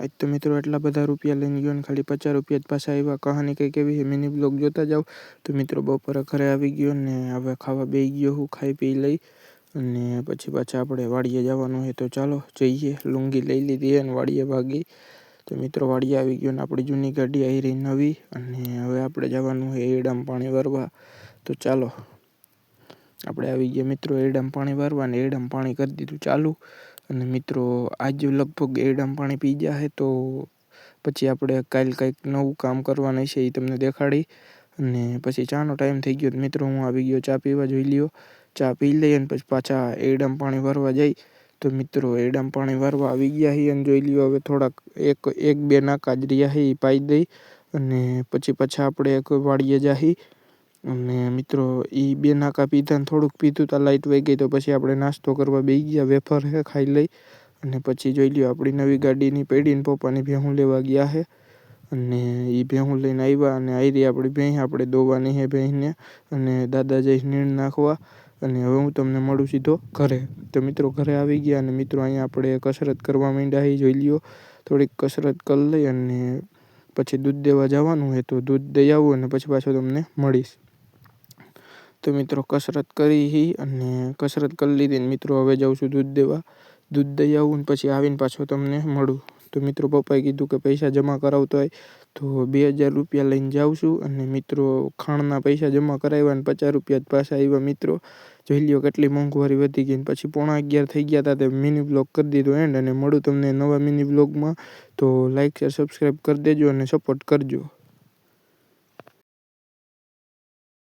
આજ તો મિત્રો એટલા બધા રૂપિયા લઈને ગયો ને ખાલી 50 રૂપિયા જ પાછા આવ્યા. કહાની કંઈક એવી છે, મિની બ્લોગ જોતા જાઓ. તો મિત્રો બપોરે ઘરે આવી ગયો ને હવે ખાવા બેસી ગયો. હું ખાઈ પી લઈ અને પછી પાછા આપણે વાડીએ જવાનું હોય તો ચાલો જઈએ. લુંગી લઈ લીધી અને વાડીએ ભાગી. તો મિત્રો વાડીએ આવી ગયો ને આપણી જૂની ગાડી આવી રહી નવી અને હવે આપણે જવાનું હોય એડામાં પાણી વારવા. તો ચાલો આપણે આવી ગયા મિત્રો એડામાં પાણી વારવા ને એડામાં પાણી કરી દીધું ચાલુ. અને મિત્રો આજ લગભગ એડામાં પાણી પી ગયા છે તો પછી આપણે કાલ કંઈક નવું કામ કરવાનું છે એ તમને દેખાડી. અને પછી ચાનો ટાઈમ થઈ ગયો મિત્રો હું આવી ગયો ચા પીવા. જોઈ લ્યો ચા પી લઈએ અને પછી પાછા એડામાં પાણી વારવા જઈ. તો મિત્રો એડામાં પાણી વારવા આવી ગયા છીએ અને જોઈ લ્યો હવે થોડાક એક બે નાકા જ રહ્યા છે એ પાઈ દઈ અને પછી પાછા આપણે એક વાડીએ જાહી. અને મિત્રો એ બે નાકા પીધા ને થોડુંક પીધું તો લાઇટ વહી ગઈ. તો પછી આપણે નાસ્તો કરવા બેસી ગયા. વેફર છે ખાઈ લઈ અને પછી જોઈ લ્યો આપણી નવી ગાડીની પડીને પપ્પાની ભેહું લેવા ગયા છે. અને એ ભેહું લઈને આવ્યા અને આવી આપણી ભેંસ આપણે દોવાની છે ભેંસને અને દાદા જઈ નીણ નાખવા. અને હવે હું તમને મળું સીધો ઘરે. તો મિત્રો ઘરે આવી ગયા અને મિત્રો અહીંયા આપણે કસરત કરવા માંડ્યા છીએ. જોઈ લ્યો થોડીક કસરત કરી લઈ અને પછી દૂધ દેવા જવાનું હોય તો દૂધ દઈ આવું અને પછી પાછો તમને મળીશ. તો મિત્રો કસરત કરી અને કસરત કરી લીધી ને મિત્રો હવે જાઉં છું દૂધ દેવા. દૂધ દઈ આવું ને પછી આવીને પાછો તમને મળું. તો મિત્રો પપ્પાએ કીધું કે પૈસા જમા કરાવતો હોય તો 2000 રૂપિયા લઈને જાઉં છું. અને મિત્રો ખાણના પૈસા જમા કરાવ્યા ને 50 રૂપિયા જ પાછા આવ્યા. મિત્રો જોઈ લ્યો કેટલી મોંઘવારી વધી ગઈ ને પછી 11:15 થઈ ગયા હતા. તે મિની બ્લોગ કરી દીધો એન્ડ અને મળું તમને નવા મિની બ્લોગમાં. તો લાઈક શેર સબસ્ક્રાઈબ કરી દેજો અને સપોર્ટ કરજો.